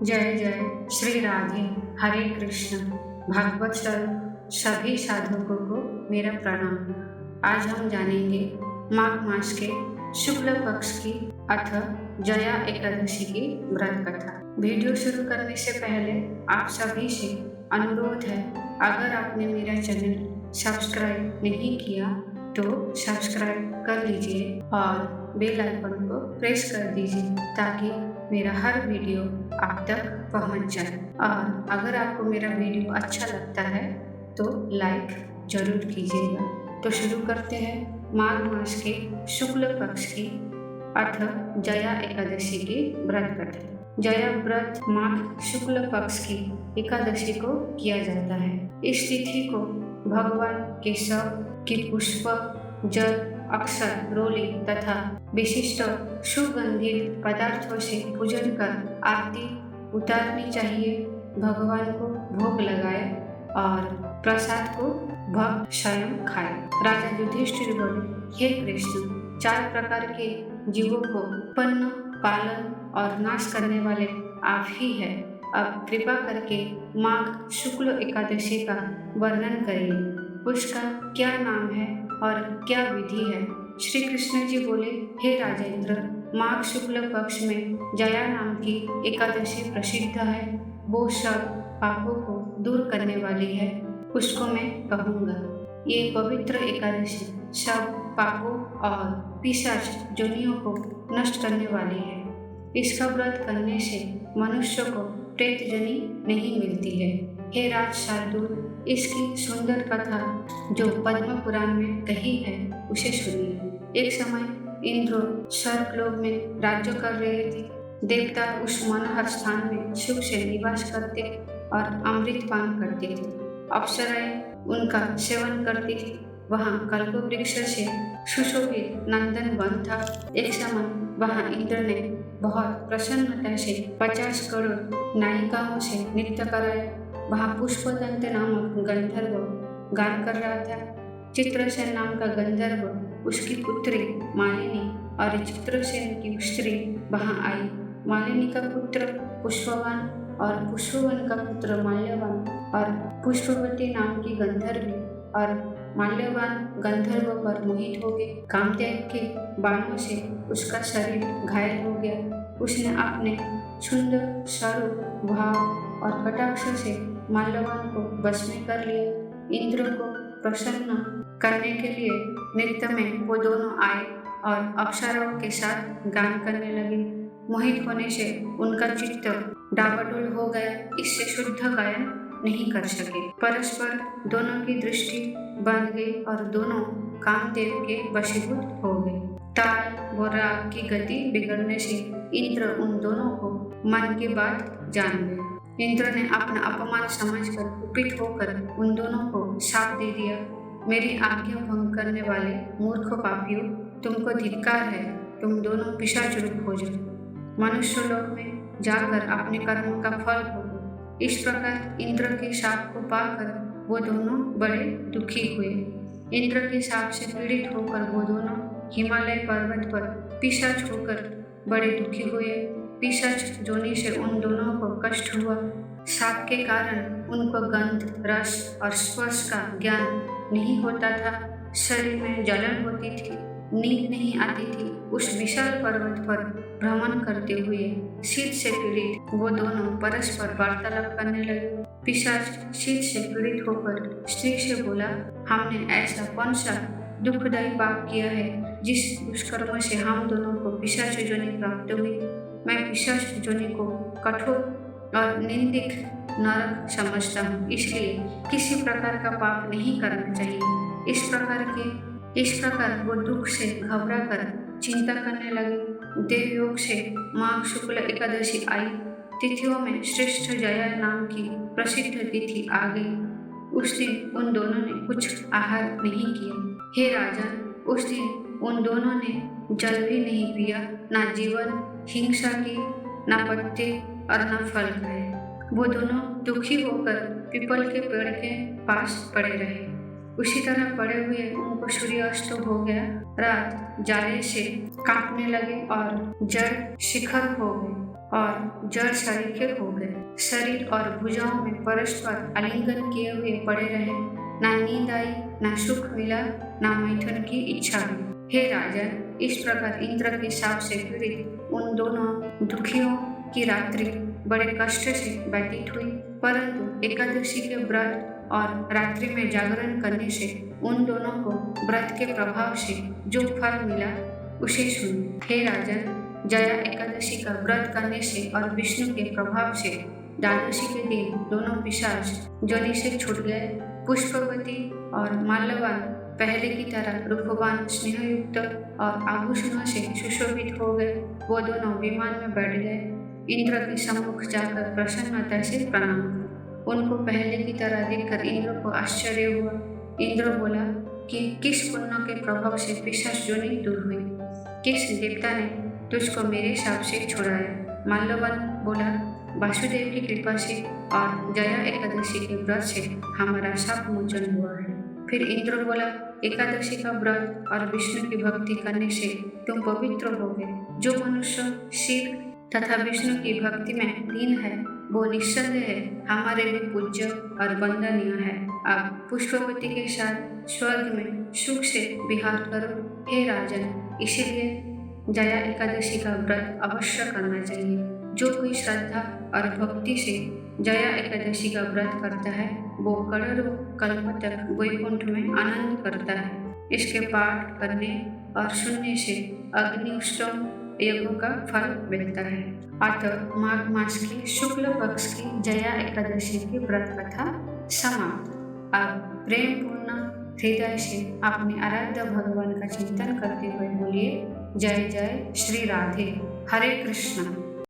जय जय श्री राधे। हरे कृष्ण। भागवत स्वरूप सभी साधकों को मेरा प्रणाम। आज हम जानेंगे माघ मास के शुक्ल पक्ष की अथ जया एकादशी की व्रत कथा। वीडियो शुरू करने से पहले आप सभी से अनुरोध है, अगर आपने मेरा चैनल सब्सक्राइब नहीं किया तो सब्सक्राइब कर लीजिए और बेल आइकन को प्रेस कर दीजिए ताकि मेरा हर वीडियो आप तक पहुंच जाए। और अगर आपको मेरा वीडियो अच्छा लगता है तो लाइक जरूर कीजिएगा। तो शुरू करते हैं माघ मास के शुक्ल पक्ष की अथ जया एकादशी की व्रत कथा। जया व्रत माघ शुक्ल पक्ष की एकादशी को किया जाता है। इस तिथि को भगवान केशव की पुष्प, जल, अक्षर, रोली तथा विशिष्ट सुगंधित पदार्थों से पूजन कर आरती उतारनी चाहिए। भगवान को भोग लगाए और प्रसाद को भक्त स्वयं खाए। राजा युधिष्ठिर बोले, हे कृष्ण, 4 प्रकार के जीवों को उत्पन्न, पालन और नाश करने वाले आप ही है। अब कृपा करके माघ शुक्ल एकादशी का वर्णन करिए। उसका क्या नाम है और क्या विधि है? श्री कृष्ण जी बोले, हे राजेंद्र, माघ शुक्ल पक्ष में जया नाम की एकादशी प्रसिद्ध है। वो सब पापों को दूर करने वाली है, उसको मैं कहूँगा। ये पवित्र एकादशी सब पापों और पिशाच जोनियों को नष्ट करने वाली है। इसका व्रत करने से मनुष्य को प्रेत जनी नहीं मिलती है। हे राज शार्दूल, इसकी सुंदर कथा जो पद्म पुराण में कही है उसे सुनिए। एक समय इंद्र स्वर्गलोक में राज्य कर रहे थे। देवता उस मनोहर स्थान में सुख से निवास करते और अमृत पान करते थे। अप्सराएं उनका सेवन करती थी। वहाँ कल्प वृक्ष से सुशोभित नंदन वन था। एक समय वहाँ इंद्र ने बहुत प्रसन्नता से 50 करोड़ नायिकाओं से नृत्य कराया। वहाँ पुष्पदंत नामक गंधर्व गान कर रहा था। चित्रसेन नाम का गंधर्व, उसकी पुत्री मालिनी और चित्रसेन की स्त्री वहाँ आई। मालिनी का पुत्र पुष्पवान और पुष्पवन का पुत्र माल्यवान और पुष्पवती नाम की गंधर्वी और माल्यवान गंधर्व पर मोहित हो गए। कामदेव के बाणों से उसका शरीर घायल हो गया। उसने अपने सुंदर स्वरूप, भाव और कटाक्ष से माल्यवान को वश में कर लिया। इंद्र को प्रसन्न करने के लिए नृत्य में वो दोनों आए और अप्सराओं के साथ गान करने लगे। मोहित होने से उनका चित्त डावाडोल हो गया। इससे शुद्ध गायन नहीं कर सके। परस्पर दोनों की दृष्टि बंध गई और दोनों कामदेव के वशीभूत हो गए। ताल व राग की गति बिगड़ने से इंद्र उन दोनों को मन की बात जान गए। इंद्र ने अपना अपमान समझकर कुपित होकर उन दोनों को शाप दे दिया। मेरी आज्ञा भंग करने वाले मूर्ख पापियों, तुमको धिक्कार है। तुम दोनों पिशाच रूप हो जाओ। मनुष्य लोक में जाकर अपने कर्मों का फल भोगो। इस प्रकार इंद्र के शाप को पाकर वो दोनों बड़े दुखी हुए। इंद्र के शाप से पीड़ित होकर वो दोनों हिमालय पर्वत पर पिशाच होकर बड़े दुखी हुए। पिशाच जोनी से उन दोनों को कष्ट हुआ। शाप के कारण उनको गंध, रस और स्पर्श का ज्ञान नहीं होता था। शरीर में जलन होती थी, नींद नहीं आती थी। उस विशाल पर्वत पर भ्रमण करते हुए शीत से पीड़ित वो दोनों परस्पर वार्तालाप करने लगे। पिशाच शीत से पीड़ित होकर स्त्री से बोला, हमने ऐसा कौन सा दुखदायी पाप किया है जिस दुष्कर्म से हम दोनों को पिशाच जोनि प्राप्त हुई। मैं पिशाच जोनि को कठोर और निंदित नरक समझता हूँ, इसलिए किसी प्रकार का पाप नहीं करना चाहिए। इस प्रकार वो दुख से घबरा कर चिंता करने लगे। देवयोग से माघ शुक्ल एकादशी आई। तिथियों में श्रेष्ठ जया नाम की प्रसिद्ध तिथि आ गई। उस दिन उन दोनों ने कुछ आहार नहीं किया। हे राजन, उस दिन उन दोनों ने जल भी नहीं पिया, ना जीवन हिंसा की, ना पत्ते और ना फल खाए। वो दोनों दुखी होकर पीपल के पेड़ के पास पड़े रहे। उसी तरह पड़े हुए उनको सूर्यास्त हो गया। रात जाड़े से कांपने लगे और जड़ शिखर हो गए। और जड़ सरीखे हो गए। शरीर और भुजाओं में परस्पर आलिंगन किए हुए पड़े रहे। ना नींद आई, ना सुख मिला, ना मैथुन की इच्छा हुई। हे राजन, इस प्रकार इंद्र के शाप से पीड़ित उन दोनों दुखियों की रात्रि बड़े कष्ट से व्यतीत हुई। परंतु एकादशी के व्रत और रात्रि में जागरण करने से उन दोनों को व्रत के प्रभाव से जो फल मिला उसे सुन। हे राजन, जया एकादशी का व्रत करने से और विष्णु के प्रभाव से द्वादशी के दिन दोनों पिशाच जोनि से छूट गए। पुष्पवती और माल्यवान पहले की तरह रूपवान, स्नेहयुक्त और आभूषणों से सुशोभित हो गए। वो दोनों विमान में बैठ गए। इंद्र के सम्मुख जाकर प्रसन्नता से प्रणाम किया। उनको पहले की तरह देखकर इंद्र को आश्चर्य हुआ। इंद्र बोला कि किस पुण्य के प्रभाव से पिशाच जोनि दूर हुई, किस देवता ने तुझको मेरे शाप से छुड़ाया। माल्यवान बोला, वासुदेव की कृपा से और जया एकादशी के व्रत से हमारा शाप मोचन हुआ है। फिर इंद्र बोला, एकादशी का व्रत और विष्णु की भक्ति करने से तुम पवित्र हो गए। जो मनुष्य शिव तथा विष्णु की भक्ति में लीन है वो निस्संदेह हमारे भी पूज्य और वंदनीय है। अब पुष्पवती के साथ स्वर्ग में सुख से विहार करो। हे राजन, इसीलिए जया एकादशी का व्रत अवश्य करना चाहिए। जो कोई श्रद्धा और भक्ति से जया एकादशी का व्रत करता है वो करोड़ों कल्प तक वैकुंठ में आनंद करता है। इसके पाठ करने और सुनने से अग्निष्टोम यज्ञों का फल मिलता है। अतः माघ मास की शुक्ल पक्ष की जया एकादशी की व्रत कथा समाप्त। अब प्रेम पूर्ण हृदय से अपने आराध्य भगवान का चिंतन करते हुए बोलिए, जय जय श्री राधे। हरे कृष्ण।